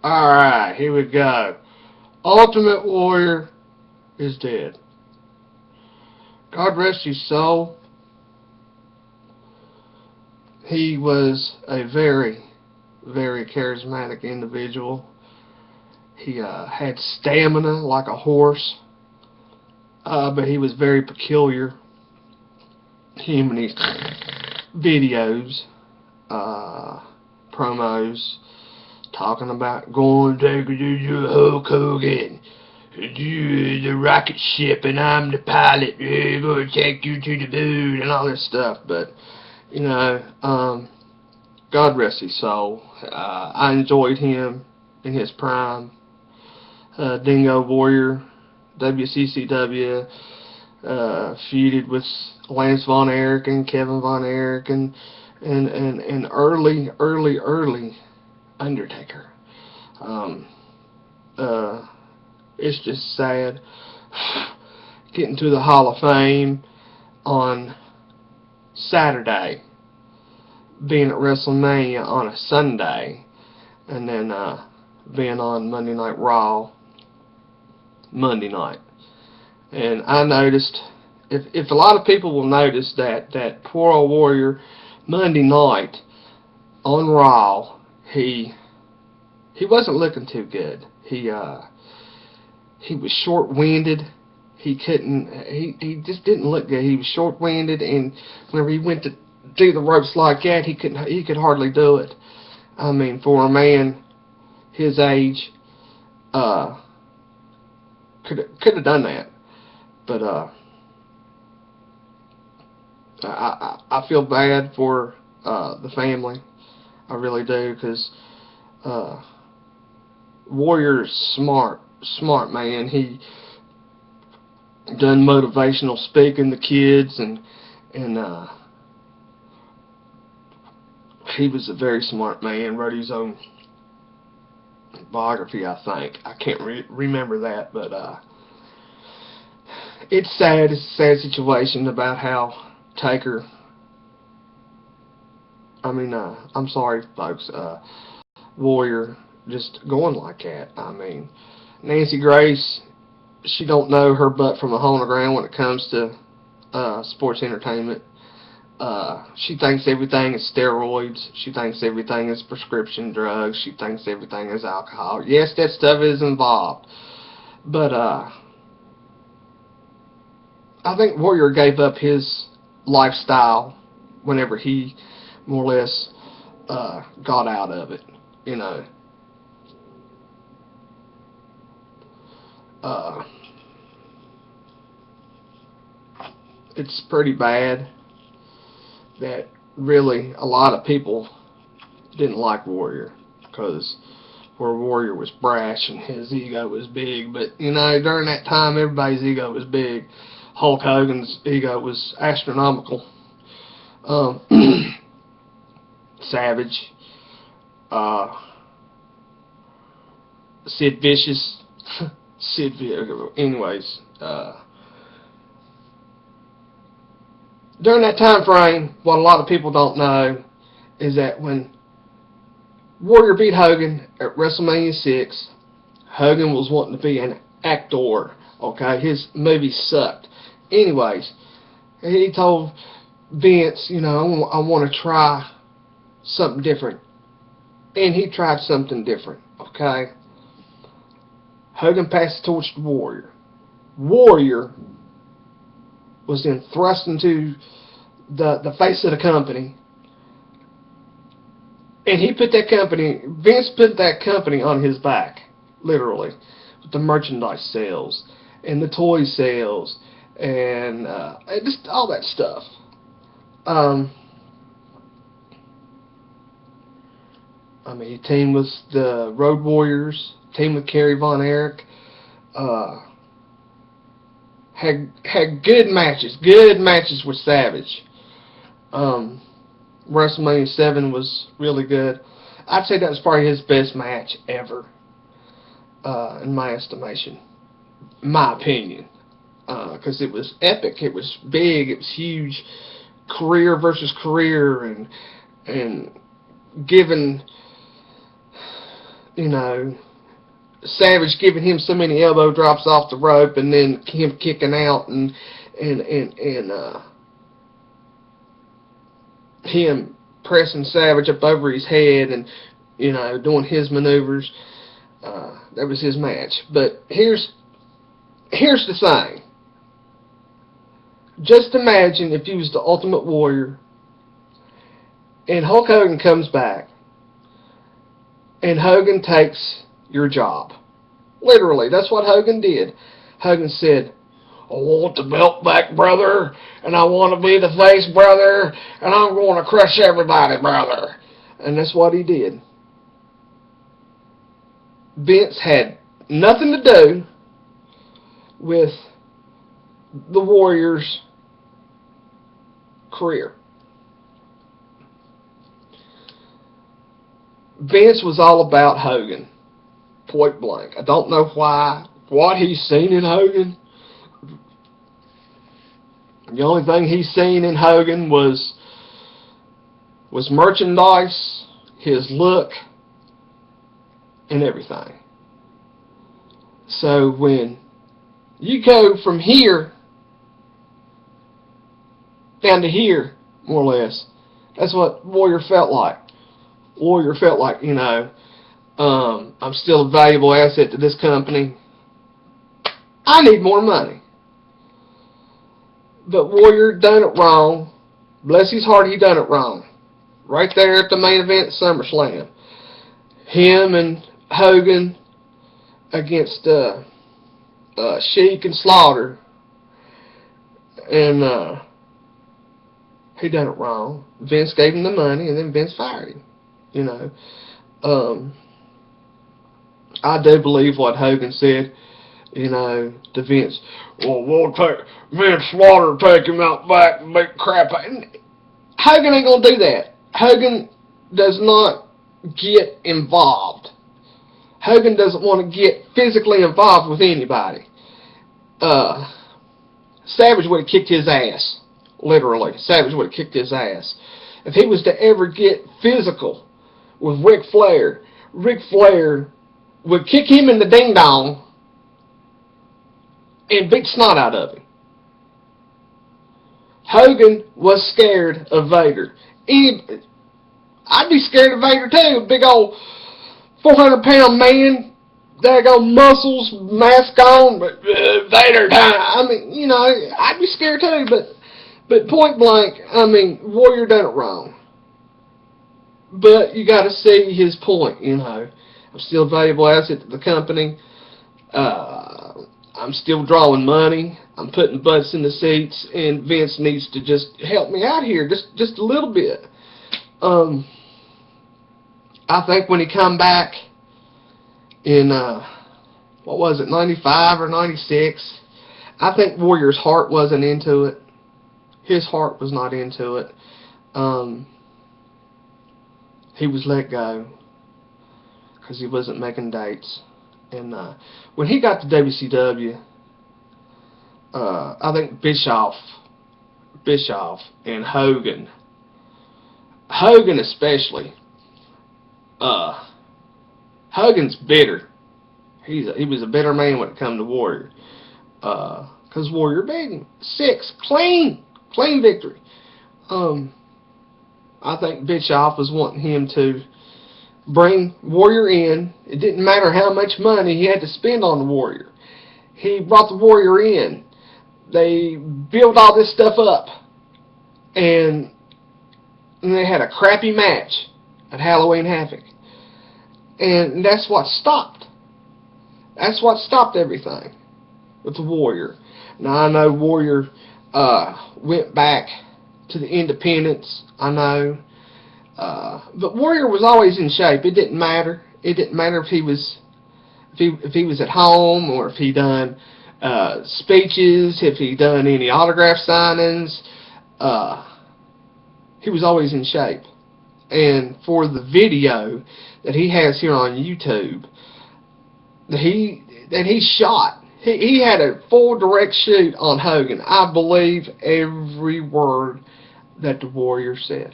Alright, here we go. Ultimate Warrior is dead. God rest his soul. He was a very, very charismatic individual. He had stamina like a horse, but he was very peculiar. Him and his videos, promos, talking about going to take it to Hulk Hogan, the rocket ship, and I'm the pilot. We're going to take you to the moon and all this stuff. But God rest his soul. I enjoyed him in his prime. Dingo Warrior, WCCW, feuded with Lance Von Erich and Kevin Von Erich and early Undertaker. It's just sad getting to the Hall of Fame on Saturday, being at WrestleMania on a Sunday, and then being on Monday Night Raw Monday night. And I noticed, if a lot of people will notice that poor old Warrior Monday night on Raw, he wasn't looking too good. He was short-winded. He just didn't look good. He was short-winded, and whenever he went to do the ropes like that, he could hardly do it. I mean, for a man his age, could have done that. But I feel bad for the family. I really do, because Warrior's smart man. He done motivational speaking to kids, and he was a very smart man. Wrote his own biography, I think. I can't remember that, but it's sad. It's a sad situation about how Taker. I'm sorry, folks. Warrior just going like that. I mean, Nancy Grace, she don't know her butt from a hole in the ground when it comes to sports entertainment. She thinks everything is steroids. She thinks everything is prescription drugs. She thinks everything is alcohol. Yes, that stuff is involved. But I think Warrior gave up his lifestyle whenever he more or less got out of it. It's pretty bad that really a lot of people didn't like Warrior, because where Warrior was brash and his ego was big. But during that time, everybody's ego was big. Hulk Hogan's ego was astronomical. Savage, Sid Vicious, anyways, during that time frame, what a lot of people don't know is that when Warrior beat Hogan at WrestleMania 6, Hogan was wanting to be an actor. Okay, his movie sucked. Anyways, he told Vince, I want to try something different. And he tried something different, okay? Hogan passed the torch to Warrior. Warrior was then thrust into the face of the company. And he put that company, Vince put that company on his back, literally, with the merchandise sales and the toy sales and just all that stuff. He teamed with the Road Warriors, teamed with Kerry Von Erich, had good matches with Savage. WrestleMania 7 was really good. I'd say that was probably his best match ever, in my estimation, my opinion, because it was epic, it was big, it was huge, career versus career, and giving you know, Savage giving him so many elbow drops off the rope, and then him kicking out, and him pressing Savage up over his head, and you know, doing his maneuvers. That was his match. But here's the thing. Just imagine if you was the Ultimate Warrior, and Hulk Hogan comes back, and Hogan takes your job. Literally, that's what Hogan did. Hogan said, I want the belt back, brother, and I want to be the face, brother, and I'm going to crush everybody, brother. And that's what he did. Vince had nothing to do with the Warriors' career. Vince was all about Hogan, point blank. I don't know why, what he's seen in Hogan. The only thing he's seen in Hogan was merchandise, his look, and everything. So when you go from here down to here, more or less, that's what Warrior felt like. Warrior felt like, you know, I'm still a valuable asset to this company. I need more money. But Warrior done it wrong. Bless his heart, he done it wrong. Right there at the main event at SummerSlam. Him and Hogan against Sheik and Slaughter. And he done it wrong. Vince gave him the money, and then Vince fired him. You know. I do believe what Hogan said, you know, to Vince. Well, we'll take Vince Slaughter, take him out back and beat crap out. And Hogan ain't gonna do that. Hogan does not get involved. Hogan doesn't want to get physically involved with anybody. Savage would have kicked his ass. Literally. Savage would have kicked his ass. If he was to ever get physical with Ric Flair would kick him in the ding-dong and beat snot out of him. Hogan was scared of Vader. I'd be scared of Vader too. Big old 400-pound man, daggone muscles, mask on, but Vader time. I mean, you know, I'd be scared too. But point blank, I mean, Warrior done it wrong. But you got to see his point. You know, I'm still a valuable asset to the company. I'm still drawing money. I'm putting butts in the seats, and Vince needs to just help me out here, just a little bit. I think when he come back in, what was it, 95 or 96, I think Warrior's heart wasn't into it. His heart was not into it. He was let go because he wasn't making dates. And when he got to WCW, I think Bischoff and Hogan especially, Hogan's bitter. He was a bitter man when it come to Warrior, because Warrior beat him 6 clean victory. I think Bischoff was wanting him to bring Warrior in. It didn't matter how much money he had to spend on the Warrior. He brought the Warrior in. They built all this stuff up, and they had a crappy match at Halloween Havoc. And that's what stopped. That's what stopped everything with the Warrior. Now, I know Warrior went back to the independents, I know. But Warrior was always in shape. It didn't matter. It didn't matter if he was at home, or if he done speeches, if he done any autograph signings. He was always in shape. And for the video that he has here on YouTube, that he shot, he had a full direct shoot on Hogan. I believe every word that the Warrior said.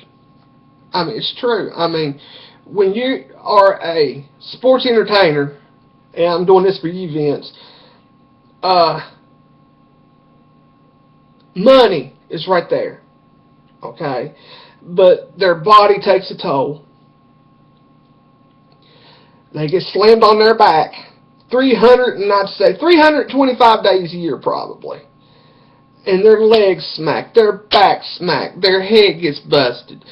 I mean, it's true. I mean, when you are a sports entertainer, and I'm doing this for you, Vince, money is right there, okay? But their body takes a toll. They get slammed on their back 325 days a year probably. And their legs smacked, their back smacked, their head gets busted.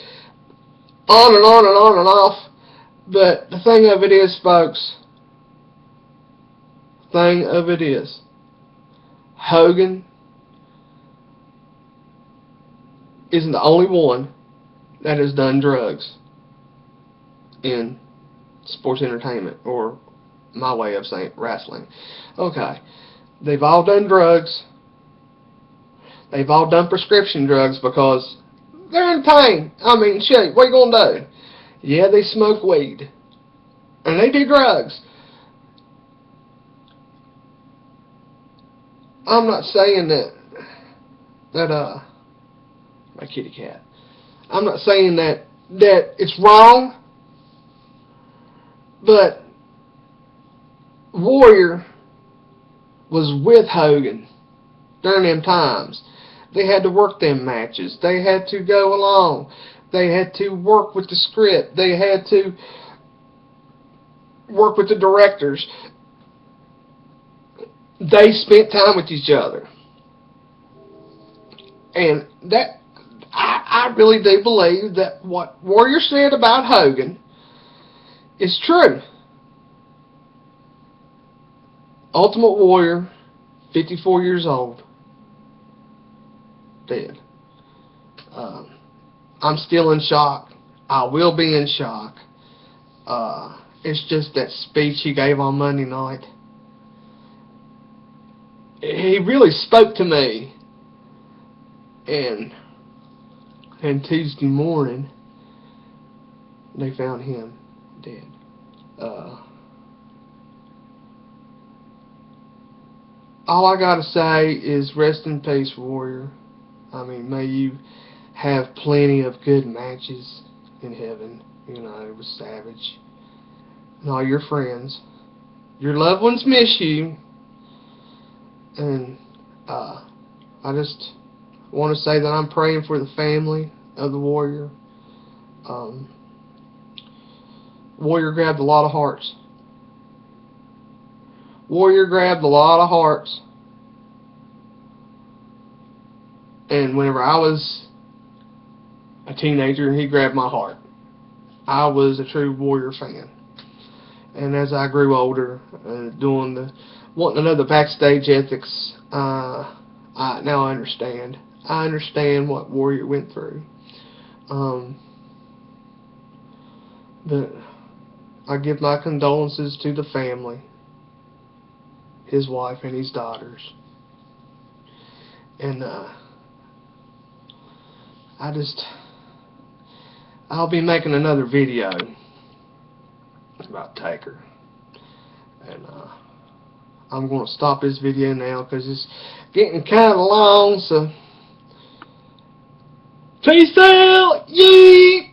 On and on and on and off. But the thing of it is, folks, Hogan isn't the only one that has done drugs in sports entertainment, or my way of saying wrestling. Okay, they've all done drugs. They've all done prescription drugs because they're in pain. I mean, shit, what are you going to do? Yeah, they smoke weed. And they do drugs. I'm not saying that my kitty cat. I'm not saying that it's wrong, but Warrior was with Hogan during them times. They had to work them matches. They had to go along. They had to work with the script. They had to work with the directors. They spent time with each other. And that, I really do believe that what Warrior said about Hogan is true. Ultimate Warrior, 54 years old, dead. I'm still in shock. I will be in shock. It's just that speech he gave on Monday night. He really spoke to me. And Tuesday morning, they found him dead. All I gotta say is rest in peace, Warrior. I mean, may you have plenty of good matches in heaven, you know, with Savage and all your friends. Your loved ones miss you, and I just want to say that I'm praying for the family of the Warrior. Warrior grabbed a lot of hearts. Warrior grabbed a lot of hearts. And whenever I was a teenager, he grabbed my heart. I was a true Warrior fan. And as I grew older, wanting to know the backstage ethics, now I understand. I understand what Warrior went through. But I give my condolences to the family, his wife and his daughters. And I'll be making another video about Taker. And I'm going to stop this video now because it's getting kind of long. So, peace out, yeet!